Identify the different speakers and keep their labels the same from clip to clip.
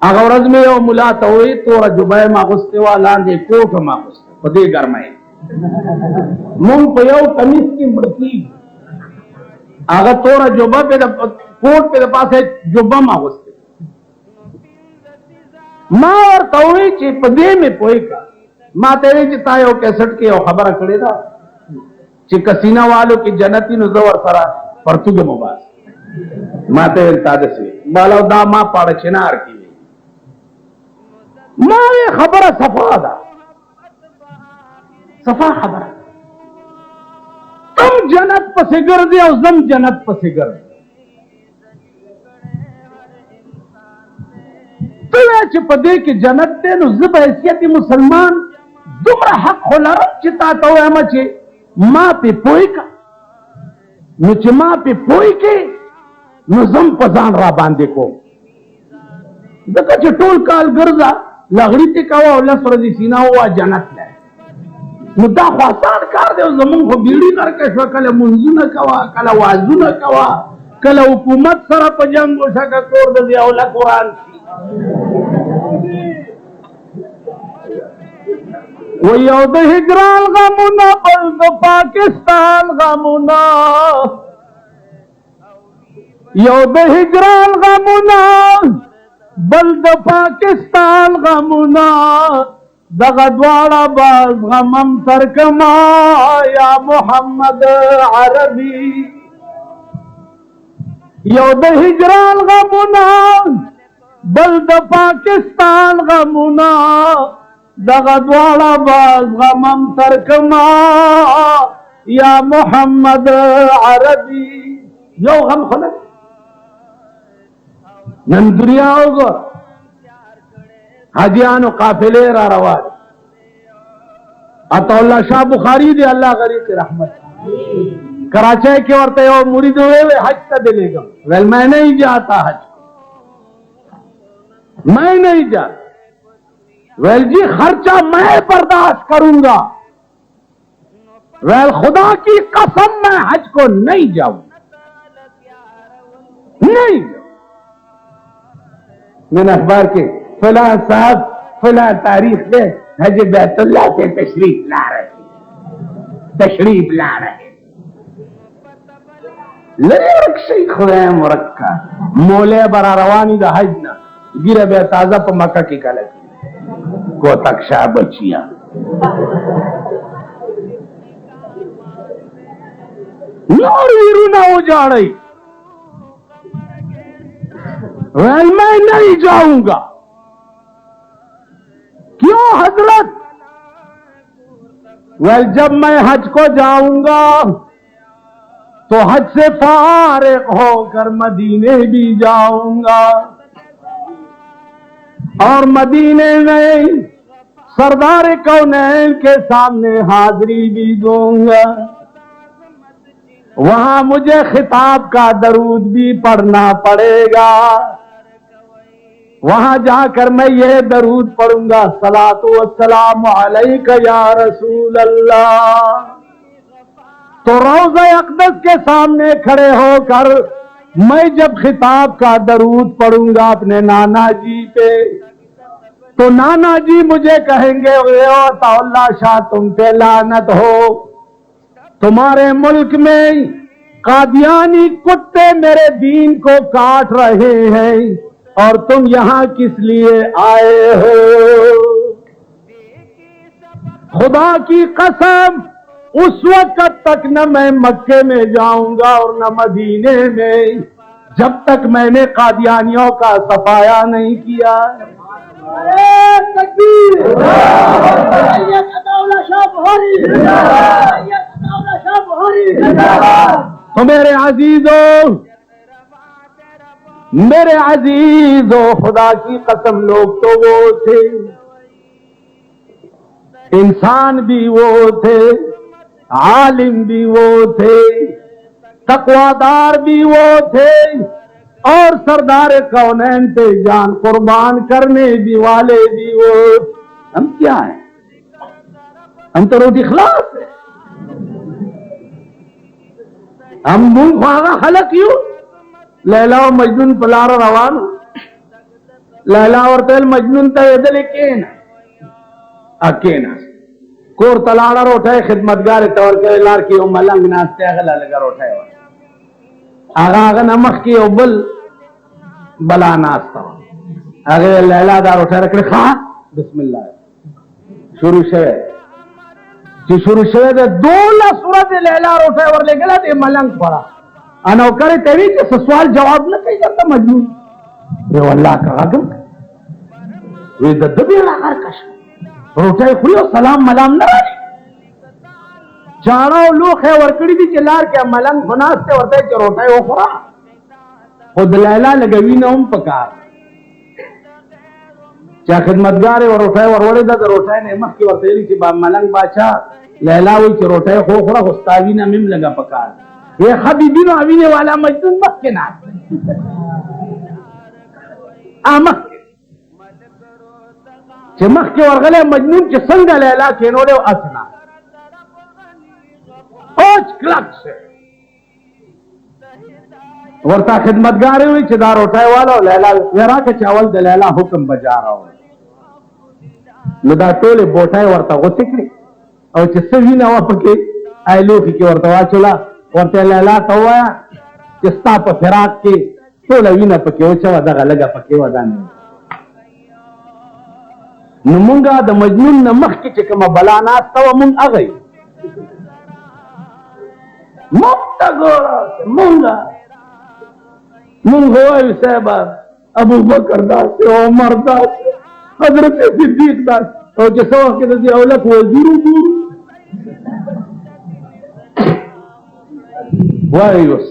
Speaker 1: هغه ورځ مې یو ملا ته وایي توره جبه یې ماغوستې وه لاندې کوټ هم اغوستی په دې ګرمۍ مونږ په یو کمیس کې مړه کېږو هغه توره جبه پې د کوټ پې د پاسه جبه هم اغوستې ما ورته وایي چې په دې مې پوه کړه ما ته وایي چې تا یو کیسټ کې یو خبره کړې ده چې کسینه والو کې جنتي نو زه ورسره پرتوګ مباس ما ته ویل تا داسې وایي بالا دا ما پاړه چنار کې ما یہ خبر صفا دا صفا خبر تم جنت پس گردی او زم جنت پس گردی تو چی پدے کی جنت تے نو زب حیثیت مسلمان دمرا حق خلارم چی تا تو احمد چی ما پی پوئی کا نو چی ما پی پوئی کے نو زم پزان را باندے کو دکا چی ٹول کال گرزا لغړی ته کاوه او لس ورځې سینه ووه جنت دی نو دا خو اسان کار دی زمونږ خو بیړي نرکه شوه کله منځونه کوه کله وازونه کوه کله حکومت سره په جنګ وشه که کور د ضیاءالله قرآن شي و یو د هجران غمونه بل د پاکستان غمونه یو د هجران غمونه بل د پاکستان غمنا دغه دواړه باز غمم ترکما یا محمد عربی یو د هجران غمنا بل د پاکستان غمنا دغه دواړه باز غمم ترکما یا محمد عربی یو غم خلک نن دنیا ہوگا حاجیان و قافلے را روان عطا اللہ شاہ بخاری دے اللہ غریق رحمت کراچے کے ورتے ہو مرید ہوئے حج تا دلے گا ویل میں نہیں جاتا حج میں نہیں جاتا ویل جی خرچہ میں برداشت کروں گا ویل خدا کی قسم میں حج کو نہیں جاؤں نہیں جاؤں میں نے اخبار کے فلاں صاحب فلاں تاریخ میں حج بیت اللہ سے تشریف لا رہے رکشی خدای مرکا مولے برا روانی دا حج نا گیرہ بے تازہ پا مکہ کی کلکی کو تکشا بچیاں نور ویرو نہ ہو جا رہی ویل میں نہیں جاؤں گا کیوں حضرت ویل جب میں حج کو جاؤں گا تو حج سے فارغ ہو کر مدینے بھی جاؤں گا اور مدینے میں سردار کونین کے سامنے حاضری بھی دوں گا وہاں مجھے خطاب کا درود بھی پڑھنا پڑے گا وہاں جا کر میں یہ درود پڑھوں گا صلاۃ والسلام علیک یا رسول اللہ تو روضہ اقدس کے سامنے کھڑے ہو کر میں جب خطاب کا درود پڑھوں گا اپنے نانا جی پہ تو نانا جی مجھے کہیں گے عطا اللہ شاہ تم پہ لعنت ہو تمہارے ملک میں قادیانی کتے میرے دین کو کاٹ رہے ہیں اور تم یہاں کس لیے آئے ہو خدا کی قسم اس وقت تک نہ میں مکے میں جاؤں گا اور نہ مدینے میں جب تک میں نے قادیانیوں کا صفایا نہیں کیا تو میرے عزیزو خدا کی قسم لوگ تو وہ تھے انسان بھی وہ تھے عالم بھی وہ تھے تقوادار بھی وہ تھے اور سردار کونین پہ جان قربان کرنے بھی والے بھی وہ ہم کیا ہیں ہم تو روٹی خلاص ہے ہم منہ خواہاں خلق یوں لیلا و مجنون پلار روان لیلا ورته مجنون ته یدل کین اکینا کور تلاړه روټه خدمتګار ته ورکوي لار کې یو ملنګ ناسته هغه لږه روټه ور هغه نمخ کې یو بل بلا ناسته هغه لیلا دا روټه راکړه ښا بسم الله شروع شوه چې شروع شوه د 12 سورته لیلا روټه ورلګله د ملنګ پړه انو کرے تیری کہ سوال جواب نہ کہی کرتا مجنون یہ واللہ کا غم وی د دبی راغر کش روټه خو سلام ملام نه راځي چاړو لوخه ورکړی دي چې لار کې ملنګ بناسته ورته چې روټه وخورا خود لیلا لګوي نه هم پکار چا خدمتګار ورټه ورولې د روټه نه مخ کې ورته لې چې با ملنګ بادشاہ لیلا وی چې روټه خو خورا استادی نه مم لگا پکار یہ حبیبی نو اوینے والا مجنون مخ کے ناس مخ کے مخ کے ورغلے مجنون چه سنگا لیلا کینوڑے و اسنا اوچ کلک سے ورطا خدمتگاری ہوئی چه دا روٹائے والا و لیلا ویرا کے چاول دا لیلا حکم بجا رہا ہو نو دا طول بوٹائے ورطا غسکری او چه سوی نوا پکی ایلوکی کی ورطا چلا ورته لیلا ته وایا چې ستا په فراق کې ټوله وینه پکې وچوه دغه لږه پکې ودانې نو مونږه د مجنون نه مخکې چې کومه بلا ناسته وه مونږ هغه یو مونږ ته ګوره مونږ وایو صاحبه ابوبکر داسې عمر داسې حضرت صدیق داسې او چې څه وخت کې د دې اولک وزیر وګورو وایوس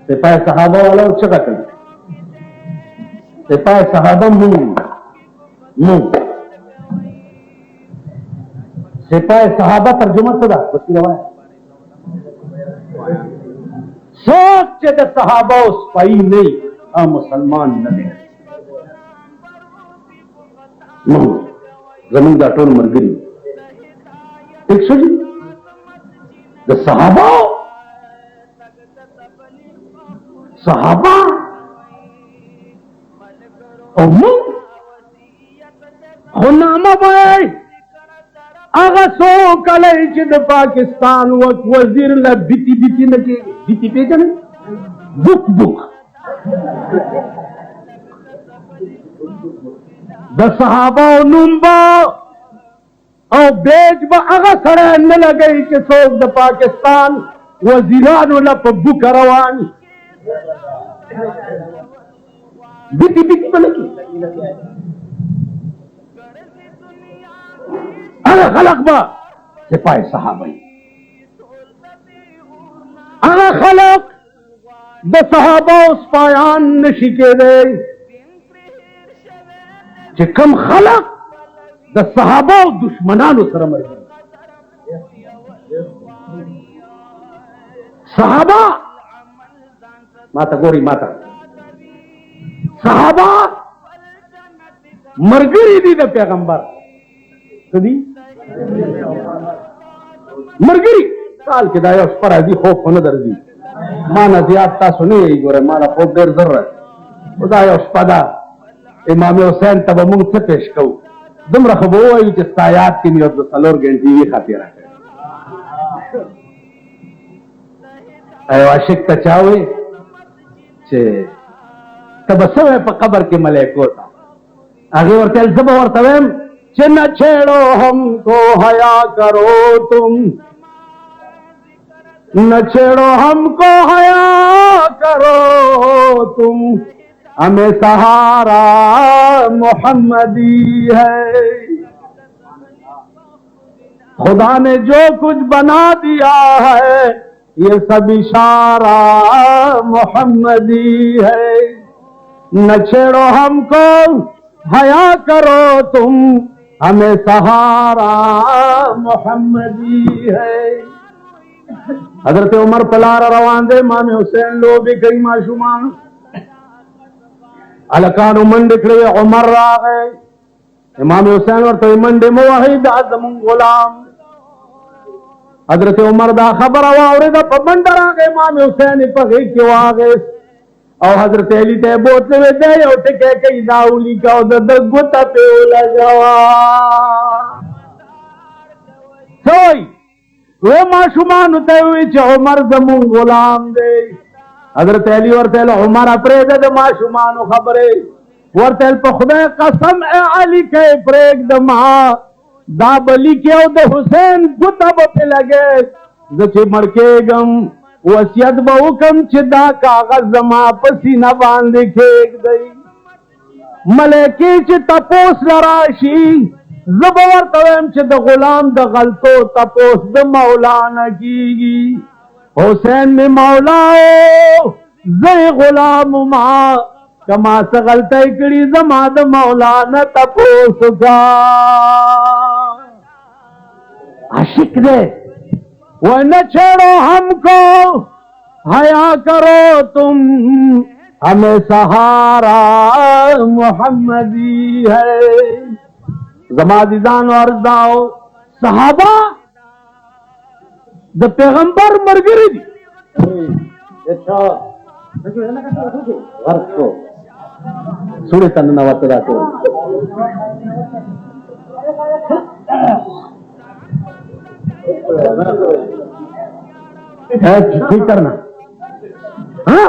Speaker 1: سپاه صحابه والا چغه کړ سپاه صحابه مون سپاه صحابه ترجمه څه ده وڅ روایت سوچ چې د صحابه اوس پای نه مسلمان نه دي زمون دا ټول مرګري ٹھیک شو جی د صحابه او من خو نامه بای اغا سو کلی چې د پاکستان وزیر له بیتی نه کې بیتی پیژنې بک د صحابه نوم با او بیج با اغا سره نه لګی چې څوک د پاکستان وزیرانو له په بک روان بیتی بلکی اغا خلق با سپاہ صحابی اغا خلق دا صحابہ اس پایان نشی کے دے چه کم خلق دا صحابہ دشمنانو سر مر گئے صحابہ ماتا گوری ماتا صحابہ مرګري دي د پیغمبر کدي مرګري سال کې دا یو پر دي خوف نه درځي ما نه زیات تاسو نه یې ګوره ما نه خوف ډېر ضرورت خدا یو شپدا امام حسین ته موږ څه پېښ کوو دومره خو به وایو چې ستایات کې یو د څلور غنټې یې خاطر راکړي ایو عاشق ته چاوي چې تبسوه په قبر کې ملائکو تا هغه ورته زبا ورته ویم چې نہ چھیڑو ہم کو حیا کرو تم نہ چھیڑو ہم کو حیا کرو تم ہمیں سہارا محمدی ہے خدا نے جو کچھ بنا دیا ہے یہ سب اشارہ محمدی ہے نہ چھیڑو ہم کو حیا کرو تم ہمیں سہارا محمدی ہے حضرت عمر پلار روان دے امام حسین لو بھی کئی معشومان الکانو منڈ کھڑے عمر را گئے امام حسین اور تو منڈ موحد اعظم غلام حضرت عمر دا خبر واورے دا پمنڈ را گئے امام حسین پغی کیوں آ گئے او حضرت علی ته بوتلو دے او ټکے کئی داولی کا او د ګوتا په لګوا سوئی وہ معشومان ته وی چې عمر زمون غلام دی حضرت علی ورته عمر پرېږده د معشومانو خبرې ورته په خدای قسم اے علی کې پرېږده ما دا بلی کې او د حسین ګوتا په لګې زه چې مړ کېږم وصیت به وکم چې دا کاغذ زما په سینه باندې کېږدئ ملایکې چې تپوس لراشي زه به ورته وایم چې د غلام د غلطو تپوس د مولا نه کېږي حسین مې مولا او زه غلام ما کما څه غلطۍ کړي زما د مولا نه تپوس وکړه عاشق دے وہ نہ چھوڑو ہم کو حیا کرو تم ہمیں سہارا محمدی ہے زمادیزان و ارزاؤ صحابہ دا پیغمبر مرگری دی غرق کو سوڑے تننا وطدہ کو ٹھیک کرنا ہاں